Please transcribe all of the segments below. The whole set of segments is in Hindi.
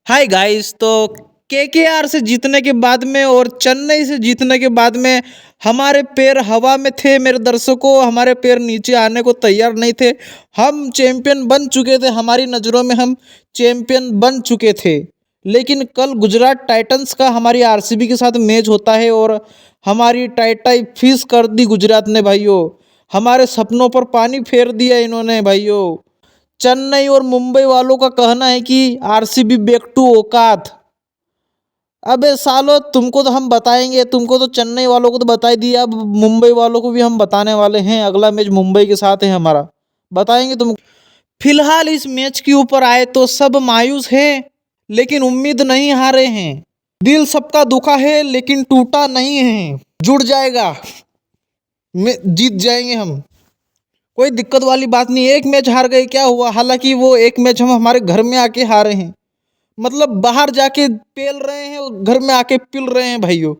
Hi guys. तो केकेआर से जीतने के बाद में और चेन्नई से जीतने के बाद में हमारे पैर हवा में थे। मेरे दर्शकों, हमारे पैर नीचे आने को तैयार नहीं थे। हम चैंपियन बन चुके थे, हमारी नज़रों में हम चैंपियन बन चुके थे। लेकिन कल गुजरात टाइटंस का हमारी आरसीबी के साथ मैच होता है और हमारी टाइटाई फिश कर दी गुजरात ने भाइयों। हमारे सपनों पर पानी फेर दिया इन्होंने भाइयों। चेन्नई और मुंबई वालों का कहना है कि आरसीबी बैक टू औकात। अबे सालो, तुमको तो हम बताएंगे, तुमको तो चेन्नई वालों को तो बता ही दिया, अब मुंबई वालों को भी हम बताने वाले हैं। अगला मैच मुंबई के साथ है हमारा, बताएंगे तुमको। फिलहाल इस मैच के ऊपर आए तो सब मायूस हैं, लेकिन उम्मीद नहीं हारे हैं। दिल सबका दुखा है लेकिन टूटा नहीं है, जुड़ जाएगा, जीत जाएंगे हम। कोई दिक्कत वाली बात नहीं। एक मैच हार गए क्या हुआ, हालांकि वो एक मैच हम हमारे घर में आके हारे हैं। मतलब बाहर जाके पेल रहे हैं और घर में आके पिल रहे हैं भाइयों।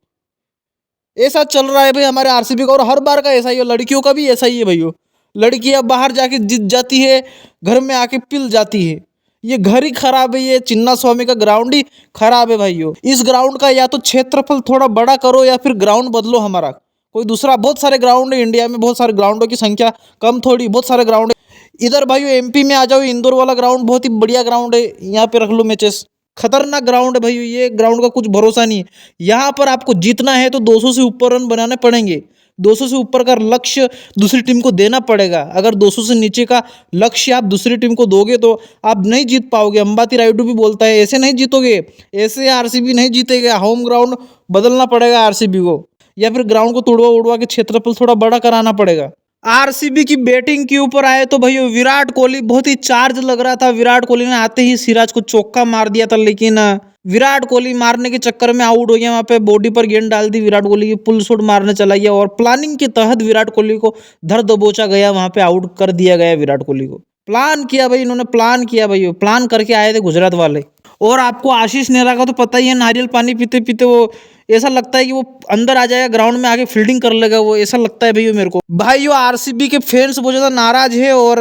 ऐसा चल रहा है भाई हमारे आरसीबी का, और हर बार का ऐसा ही है। लड़कियों का भी ऐसा ही है भाइयों। लड़कियां बाहर जाके जीत जाती है, घर में आके पिल जाती है। ये घर ही खराब है, ये चिन्ना स्वामी का ग्राउंड ही खराब है भाइयों। इस ग्राउंड का या तो क्षेत्रफल थोड़ा बड़ा करो या फिर ग्राउंड बदलो हमारा कोई दूसरा। बहुत सारे ग्राउंड है इंडिया में, बहुत सारे ग्राउंडों की संख्या कम थोड़ी, बहुत सारे ग्राउंड है। इधर भाइयों एमपी में आ जाओ, इंदौर वाला ग्राउंड बहुत ही बढ़िया ग्राउंड है, यहाँ पे रख लो मैचेस। खतरनाक ग्राउंड है भाई, ये ग्राउंड का कुछ भरोसा नहीं है। यहाँ पर आपको जीतना है तो 200 से ऊपर रन बनाने पड़ेंगे। 200 से ऊपर का लक्ष्य दूसरी टीम को देना पड़ेगा। अगर 200 से नीचे का लक्ष्य आप दूसरी टीम को दोगे तो आप नहीं जीत पाओगे। अंबाती रायडू भी बोलता है, ऐसे नहीं जीतोगे, ऐसे आरसीबी नहीं जीतेगा। होम ग्राउंड बदलना पड़ेगा आरसीबी को, या फिर ग्राउंड को तोड़वा उड़वा के क्षेत्रफल थोड़ा बड़ा कराना पड़ेगा। आरसीबी की बैटिंग के ऊपर आए तो भैया विराट कोहली बहुत ही चार्ज लग रहा था। विराट कोहली ने आते ही सिराज को चौका मार दिया था, लेकिन विराट कोहली मारने के चक्कर में आउट हो गया। वहां पे बॉडी पर गेंद डाल दी विराट कोहली की, पुल शॉट मारने चला गया और प्लानिंग के तहत विराट कोहली को धर दबोचा गया, वहां पे आउट कर दिया गया विराट कोहली को। प्लान किया भाई इन्होंने, प्लान किया भाई, प्लान करके आए थे गुजरात वाले। और आपको आशीष नेहरा का तो पता ही है, नारियल पानी पीते पीते वो ऐसा लगता है कि वो अंदर आ जाएगा, ग्राउंड में आके फील्डिंग कर लेगा, वो ऐसा लगता है भैया मेरे को। भाई वो आरसीबी के फैंस बहुत ज़्यादा नाराज है और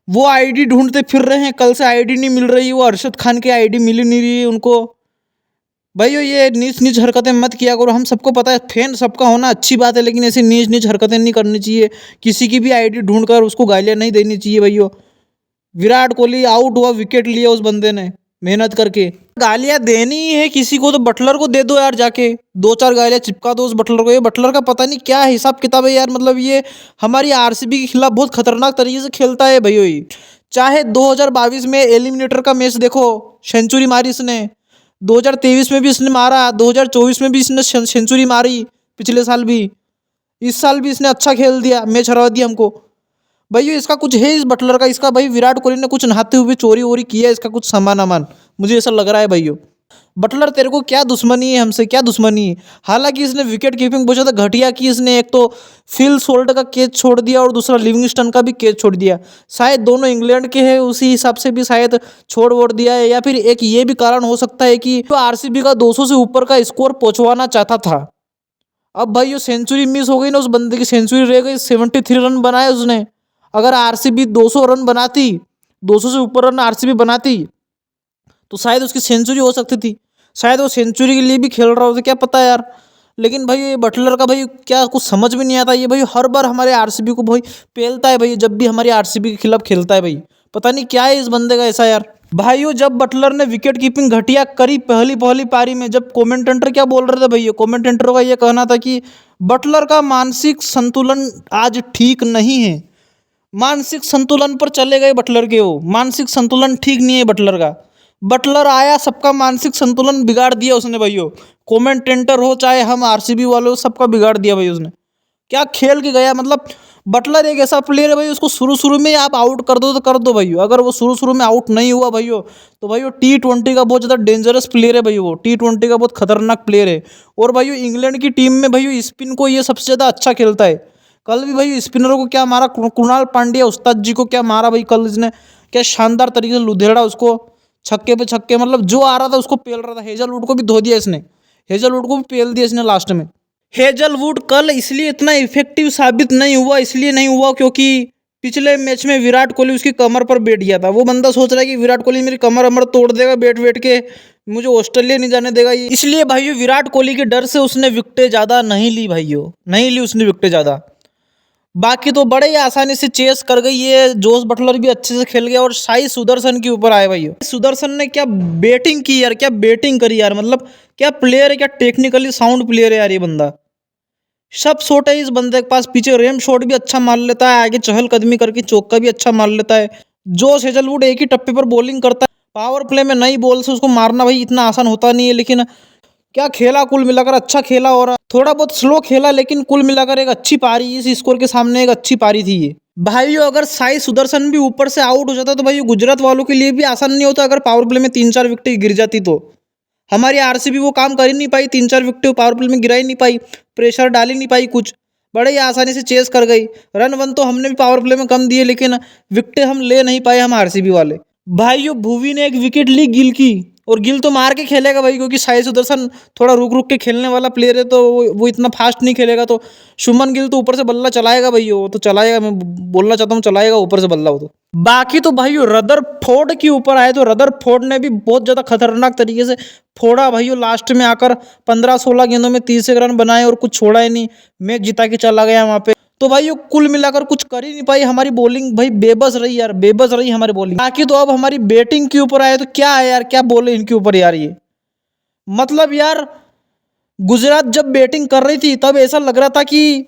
वो आईडी ढूंढते फिर रहे हैं। कल से आईडी नहीं मिल रही, वो अरशद खान की आईडी मिल नहीं रही है उनको। भाइयों ये नीच नीच हरकतें मत किया करो। हम सबको पता है फैन सबका होना अच्छी बात है, लेकिन ऐसी नीच नीच हरकतें नहीं करनी चाहिए। किसी की भी आईडी ढूंढकर उसको गालियाँ नहीं देनी चाहिए भाइयों। विराट कोहली आउट हुआ, विकेट लिया उस बंदे ने मेहनत करके। गालियां देनी ही है किसी को तो बटलर को दे दो यार, जाके 2-4 गालियां चिपका दो उस बटलर को। ये बटलर का पता नहीं क्या हिसाब किताब है यार। मतलब ये हमारी आरसीबी के खिलाफ बहुत खतरनाक तरीके से खेलता है भैया। ये चाहे 2022 में एलिमिनेटर का मैच देखो, सेंचुरी मारी इसने। 2023 में भी इसने मारा, 2024 में भी इसने सेंचुरी मारी, पिछले साल भी। इस साल भी इसने अच्छा खेल दिया, मैच हरा दिया हमको। भाई इसका कुछ है इस बटलर का, इसका भाई विराट कोहली ने कुछ नहाते हुए चोरी वोरी किया, इसका कुछ सामान अमान मुझे ऐसा लग रहा है भाइयों। बटलर तेरे को क्या दुश्मनी है हमसे, क्या दुश्मनी है? हालांकि इसने विकेट कीपिंग बहुत ज़्यादा घटिया की। इसने एक तो फिल सोल्ट का कैच छोड़ दिया और दूसरा लिविंगस्टन का भी कैच छोड़ दिया। शायद दोनों इंग्लैंड के हैं, उसी हिसाब से भी शायद छोड़ वोड़ दिया है, या फिर एक ये भी कारण हो सकता है कि तो आरसीबी का 200 से ऊपर का स्कोर पहुंचवाना चाहता था। अब भाई ये सेंचुरी मिस हो गई ना, उस बंदे की सेंचुरी रह गई। 73 रन बनाए उसने। अगर आरसीबी 200 रन बनाती, 200 से ऊपर रन आरसीबी बनाती, तो शायद उसकी सेंचुरी हो सकती थी। शायद वो सेंचुरी के लिए भी खेल रहा होता, क्या पता यार। लेकिन भाई ये बटलर का भाई क्या कुछ समझ में नहीं आता। ये भाई हर बार हमारे आरसीबी को भाई पेलता है भाई, जब भी हमारी आरसीबी के खिलाफ खेलता है भाई। पता नहीं क्या है इस बंदे का ऐसा यार। भाइयों जब बटलर ने विकेट कीपिंग घटिया करी पहली पहली पारी में, जब कमेंटेटर क्या बोल रहे थे भैया, कमेंटेटरों का ये कहना था कि बटलर का मानसिक संतुलन आज ठीक नहीं है। मानसिक संतुलन पर चले गए बटलर के, वो मानसिक संतुलन ठीक नहीं है बटलर का। बटलर आया, सबका मानसिक संतुलन बिगाड़ दिया उसने भाइयों। कमेंटेटर हो चाहे हम आरसीबी वाले हो, सबका बिगाड़ दिया भाई उसने। क्या खेल के गया। मतलब बटलर एक ऐसा प्लेयर है भाई, उसको शुरू शुरू में आप आउट कर दो तो कर दो भाइयों। अगर वो शुरू शुरू में आउट नहीं हुआ भाइयों, तो भाइयों T20 का बहुत ज़्यादा डेंजरस प्लेयर है भाई। वो T20 का बहुत खतरनाक प्लेयर है। और भाइयों इंग्लैंड की टीम में भाइयों स्पिन को ये सबसे ज़्यादा अच्छा खेलता है। कल भी भाई स्पिनरों को क्या मारा, कृणाल पांड्या उस्ताद जी को क्या मारा भाई कल इसने। क्या शानदार तरीके से लुधेड़ा उसको, छक्के पे छक्के, मतलब जो आ रहा था उसको पेल रहा था। हेजलवुड को भी धो दिया इसने, हेजलवुड को भी पेल दिया इसने लास्ट में। हेजलवुड कल इसलिए इतना इफेक्टिव साबित नहीं हुआ, इसलिए नहीं हुआ क्योंकि पिछले मैच में विराट कोहली उसकी कमर पर बैठ गया था। वो बंदा सोच रहा है कि विराट कोहली मेरी कमर अमर तोड़ देगा बैठ बैठ के, मुझे ऑस्ट्रेलिया नहीं जाने देगा ये। इसलिए भाइयों विराट कोहली के डर से उसने विकेटें ज़्यादा नहीं ली भाइयों, नहीं ली उसने विकेटें ज़्यादा। बाकी तो बड़े ही आसानी से चेस कर गई है। जोस बटलर भी अच्छे से खेल गया और साई सुदर्शन के ऊपर आए भाइयों। सुदर्शन ने क्या बैटिंग की यार, क्या बैटिंग करी यार, मतलब क्या प्लेयर है, क्या टेक्निकली साउंड प्लेयर है यार ये बंदा। सब शॉट है इस बंदे के पास, पीछे रेम शॉट भी अच्छा मार लेता है, आगे चहलकदमी करके चौका भी अच्छा मार लेता है। जोश हेजलवुड एक ही टप्पे पर बॉलिंग करता है। पावर प्ले में नई बॉल से उसको मारना भाई इतना आसान होता नहीं है, लेकिन क्या खेला, कुल मिलाकर अच्छा खेला। और थोड़ा बहुत स्लो खेला, लेकिन कुल मिलाकर एक अच्छी पारी, इस स्कोर के सामने एक अच्छी पारी थी ये भाइयों। अगर साई सुदर्शन भी ऊपर से आउट हो जाता तो भाई गुजरात वालों के लिए भी आसान नहीं होता। अगर पावर प्ले में 3-4 विकेट गिर जाती तो हमारी आरसीबी वो काम कर ही नहीं पाई, 3-4 विकेट पावर प्ले में गिरा ही नहीं पाई, प्रेशर डाल ही नहीं पाई कुछ, बड़े ही आसानी से चेस कर गई। रन वन तो हमने भी पावर प्ले में कम दिए, लेकिन विकेट हम ले नहीं पाए, हम आरसीबी वाले। भाइयों भुवी ने एक विकेट ली गिल की, और गिल तो मार के खेलेगा भाई, क्योंकि साई सुदर्शन थोड़ा रुक रुक के खेलने वाला प्लेयर है, तो वो इतना फास्ट नहीं खेलेगा। तो शुभमन गिल तो ऊपर से बल्ला चलाएगा भाई, वो तो चलाएगा, मैं बोलना चाहता हूँ चलाएगा ऊपर से बल्ला वो तो। बाकी तो भाई रदरफोर्ड के ऊपर आए तो रदरफोर्ड ने भी बहुत ज़्यादा खतरनाक तरीके से फोड़ा भाई। लास्ट में आकर 15-16 गेंदों में 30 रन बनाए और कुछ छोड़ा ही नहीं, मैच जिता के चला गया वहाँ पे। तो भाई कुल मिलाकर कुछ कर ही नहीं पाई हमारी बॉलिंग भाई, बेबस रही यार, बेबस रही हमारी बॉलिंग। बाकी तो अब हमारी बैटिंग के ऊपर आए तो क्या है यार, क्या बोले इनके ऊपर यार ये, मतलब यार गुजरात जब बैटिंग कर रही थी तब ऐसा लग रहा था कि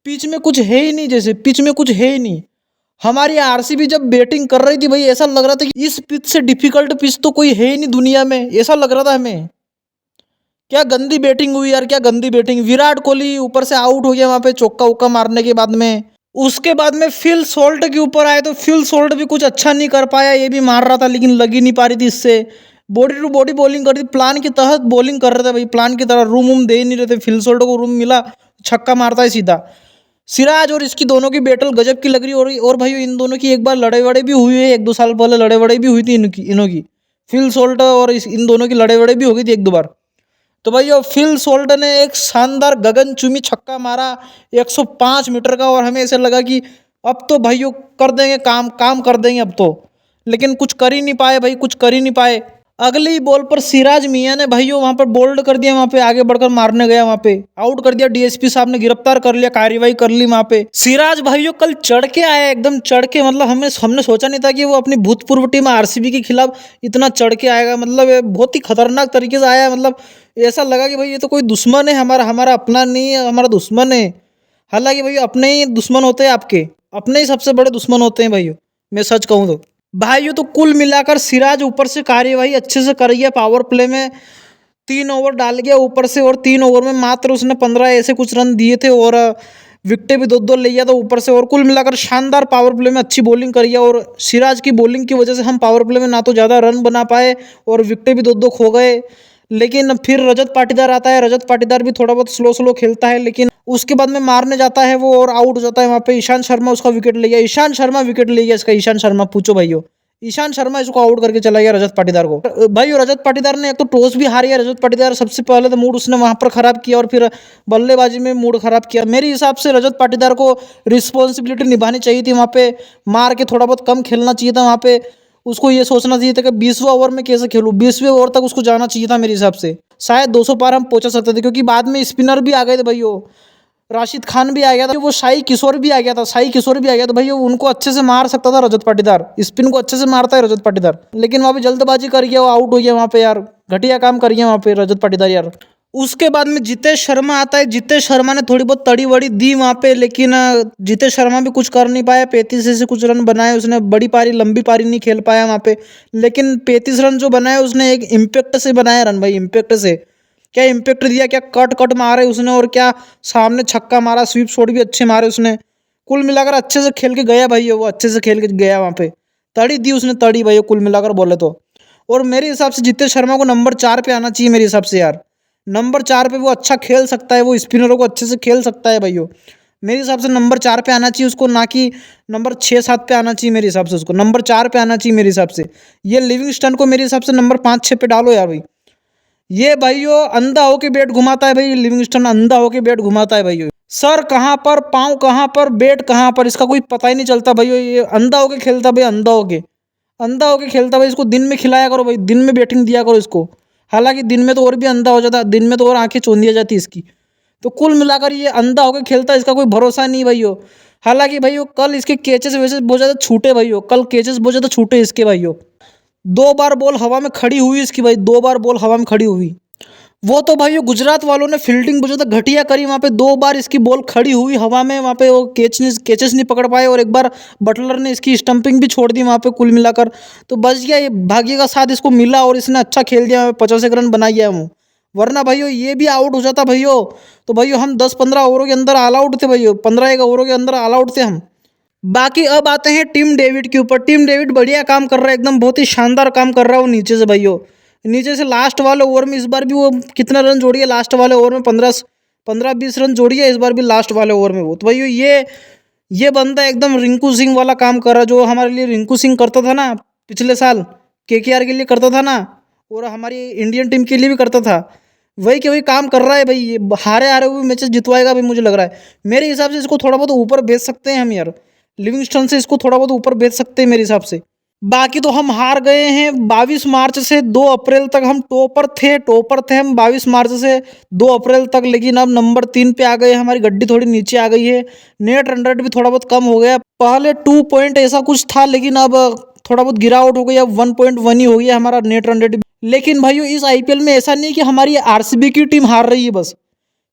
पिच में कुछ है ही नहीं, जैसे पिच में कुछ है ही नहीं। हमारी आरसीबी जब बैटिंग कर रही थी भाई ऐसा लग रहा था कि इस पिच से डिफिकल्ट पिच तो कोई है ही नहीं दुनिया में, ऐसा लग रहा था हमें। क्या गंदी बैटिंग हुई यार, क्या गंदी बैटिंग। विराट कोहली ऊपर से आउट हो गया वहां पे चौका उक्का मारने के बाद में। उसके बाद में फिल सॉल्ट के ऊपर आए तो फिल सॉल्ट भी कुछ अच्छा नहीं कर पाया, ये भी मार रहा था लेकिन लगी नहीं पा रही थी इससे। बॉडी टू बॉडी बॉलिंग कर रही थी, प्लान के तहत बॉलिंग कर रहे थे भाई, प्लान की तरह रूम वूम दे ही नहीं रहे थे। फिल सॉल्ट को रूम मिला, छक्का मारता है सीधा। सिराज और इसकी दोनों की बैटल गजब की लग रही। और भाई इन दोनों की एक बार लड़ाई वड़े भी हुई है, 1-2 साल पहले लड़ाई वड़े भी हुई थी इनों की फिल सॉल्ट और इन दोनों की लड़ाई वड़े भी हो गई थी 1-2 बार। तो भाई ये फिल सॉल्ट ने एक शानदार गगनचुंबी छक्का मारा 105 मीटर का, और हमें ऐसा लगा कि अब तो भाइयों कर देंगे काम, काम कर देंगे अब तो, लेकिन कुछ कर ही नहीं पाए भाई, कुछ कर ही नहीं पाए। अगली बॉल पर सिराज मियां ने भाइयों वहां पर बोल्ड कर दिया, वहां पे आगे बढ़कर मारने गया, वहां पे आउट कर दिया। डीएसपी साहब ने गिरफ्तार कर लिया, कार्रवाई कर ली वहां पे। सिराज भाइयों कल चढ़ के आया, एकदम चढ़ के, मतलब हमने सोचा नहीं था कि वो अपनी भूतपूर्व टीम आरसीबी के खिलाफ इतना चढ़ के आएगा। मतलब ये बहुत ही खतरनाक तरीके से आया, मतलब ऐसा लगा कि भाई ये तो कोई दुश्मन है हमारा, हमारा अपना नहीं है, हमारा दुश्मन है। हालांकि भाई अपने ही दुश्मन होते हैं, आपके अपने ही सबसे बड़े दुश्मन होते हैं भाइयों, मैं सच कहूँ तो। भाइयों तो कुल मिलाकर सिराज ऊपर से कार्यवाही अच्छे से कर गया। पावर प्ले में 3 ओवर डाल गया ऊपर से, और 3 ओवर में मात्र उसने 15 ऐसे कुछ रन दिए थे, और विकेटें भी 2-2 ले गया था ऊपर से। और कुल मिलाकर शानदार पावर प्ले में अच्छी बॉलिंग करी है, और सिराज की बॉलिंग की वजह से हम पावर प्ले में ना तो ज़्यादा रन बना पाए और विकेटें भी 2-2 खो गए। लेकिन फिर रजत पाटीदार आता है, रजत पाटीदार भी थोड़ा बहुत स्लो स्लो खेलता है, लेकिन उसके बाद में मारने जाता है वो और आउट हो जाता है। वहाँ पे ईशांत शर्मा उसका विकेट ले गया, ईशांत शर्मा विकेट ले गया इसका, ईशांत शर्मा पूछो भाइयों, ईशांत शर्मा इसको आउट करके चला गया रजत पाटीदार को। भाई रजत पाटीदार ने एक तो टॉस भी हारी है। रजत पाटीदार सबसे पहले तो मूड उसने वहां पर खराब किया, और फिर बल्लेबाजी में मूड खराब किया। मेरे हिसाब से रजत पाटीदार को रिस्पॉन्सिबिलिटी निभानी चाहिए थी, वहां पे मार के थोड़ा बहुत कम खेलना चाहिए था। वहां पे उसको ये सोचना चाहिए था कि 20वां ओवर में कैसे खेलूं, 20वें ओवर तक उसको जाना चाहिए था मेरे हिसाब से। शायद 200 पार हम पहुंचा सकते थे, क्योंकि बाद में स्पिनर भी आ गए थे भाइयों, राशिद खान भी आ गया था, वो साई किशोर भी आ गया था, साई किशोर भी आ गया था भाई, उनको अच्छे से मार सकता था रजत पाटीदार। स्पिन को अच्छे से मारता है रजत पाटीदार, लेकिन वहाँ पे जल्दबाजी कर गया, वो आउट हो गया वहाँ पे यार, घटिया काम कर गया वहाँ पे रजत पाटीदार यार। उसके बाद में जितेश शर्मा आता है। जितेश शर्मा ने थोड़ी बहुत तड़ी वड़ी दी वहाँ पे, लेकिन जितेश शर्मा भी कुछ कर नहीं पाया। 35 से कुछ रन बनाए उसने, बड़ी पारी लंबी पारी नहीं खेल पाया वहाँ पे, लेकिन 35 रन जो बनाए उसने एक इम्पैक्ट से बनाया रन भाई, इम्पैक्ट से। क्या इम्पैक्ट दिया, क्या कट कट मारे उसने, और क्या सामने छक्का मारा, स्वीप शॉट भी अच्छे मारे उसने। कुल मिलाकर अच्छे से खेल के गया भाई, वो अच्छे से खेल के गया वहाँ पे, तड़ी दी उसने, तड़ी भाई कुल मिलाकर बोले तो। और मेरे हिसाब से जितेश शर्मा को नंबर 4 पे आना चाहिए मेरे हिसाब से यार, नंबर 4 पे वो अच्छा खेल सकता है, वो स्पिनरों को अच्छे से खेल सकता है भाइयों। मेरे हिसाब से नंबर 4 पे आना चाहिए उसको, ना कि नंबर 6-7 पे आना चाहिए मेरे हिसाब से, उसको नंबर 4 पे आना चाहिए मेरे हिसाब से। ये लिविंगस्टन को मेरे हिसाब से नंबर 5-6 पे डालो यार भाई। ये भाइयों अंधा होके बैट घुमाता है भाई, लिविंगस्टन अंधा होके बैट घुमाता है भाइयों। सर कहाँ पर, पाँव कहाँ पर, बैट कहाँ पर, इसका कोई पता ही नहीं चलता भाई। ये अंधा होके खेलता भाई, अंधा होके, अंधा होके खेलता भाई। इसको दिन में खिलाया करो भाई, दिन में बैटिंग दिया करो इसको। हालांकि दिन में तो और भी अंधा हो जाता, दिन में तो और आंखें चौंध दी जाती इसकी। तो कुल मिलाकर ये अंधा होके खेलता है, इसका कोई भरोसा नहीं भाई हो। हालांकि भाई कल इसके केचेस वैसे बहुत ज़्यादा छूटे भाई हो, कल केचेस बहुत ज़्यादा छूटे इसके भाई हो। 2 बार बॉल हवा में खड़ी हुई इसकी भाई, 2 बार बॉल हवा में खड़ी हुई। वो तो भाई गुजरात वालों ने फील्डिंग बहुत ज़्यादा घटिया करी वहाँ पे। 2 बार इसकी बॉल खड़ी हुई हवा में, वहाँ पे वो कैचेस नहीं पकड़ पाए, और एक बार बटलर ने इसकी स्टंपिंग भी छोड़ दी वहाँ पे कुल मिलाकर। तो बच गया, ये भाग्य का साथ इसको मिला और इसने अच्छा खेल दिया, 50 रन बनाई है वो। वरना भाइयों ये भी आउट हो जाता भाइयों, तो भाइयों हम 10-15 ओवरों के अंदर ऑल आउट थे भाइयों, 15 ओवरों के अंदर ऑल आउट थे हम। बाकी अब आते हैं टीम डेविड के ऊपर। टीम डेविड बढ़िया काम कर रहा है, एकदम बहुत ही शानदार काम कर रहा है वो नीचे से भाइयों। नीचे से लास्ट वाले ओवर में इस बार भी वो कितना रन जोड़ी है, लास्ट वाले ओवर में 15-20 रन जोड़ी है इस बार भी लास्ट वाले ओवर में वो। तो भाइयों ये बंदा एकदम रिंकू सिंह वाला काम कर रहा है, जो हमारे लिए रिंकू सिंह करता था ना पिछले साल, केकेआर के लिए करता था ना, और हमारी इंडियन टीम के लिए भी करता था। वही के वही काम कर रहा है भाई। ये हारे हारे हुए मैचेस जितवाएगा भाई, मुझे लग रहा है। मेरे हिसाब से इसको थोड़ा बहुत ऊपर भेज सकते हैं हम यार, लिविंगस्टन से इसको थोड़ा बहुत ऊपर भेज सकते हैं मेरे हिसाब से। बाकी तो हम हार गए हैं 22 मार्च से 2 अप्रैल तक। हम टॉपर थे हम 22 मार्च से 2 अप्रैल तक, लेकिन अब नंबर 3 पे आ गए, हमारी गड्डी थोड़ी नीचे आ गई है। नेट रन रेट भी थोड़ा बहुत कम हो गया, पहले 2 पॉइंट ऐसा कुछ था, लेकिन अब थोड़ा बहुत गिरावट हो गई, अब 1.1 ही हो गया हमारा नेट रन रेट। लेकिन भाइयों इस आईपीएल में ऐसा नहीं कि हमारी आरसीबी की टीम हार रही है बस,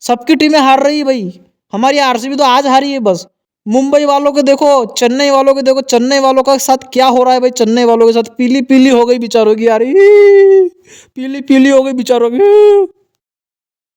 सबकी टीमें हार रही है भाई। हमारी आरसीबी तो आज हारी है बस। मुंबई वालों के देखो, चेन्नई वालों के देखो, चेन्नई वालों का साथ क्या हो रहा है भाई। चेन्नई वालों के साथ पीली पीली हो गई बेचारों की यार, पीली पीली हो गई बेचारों की।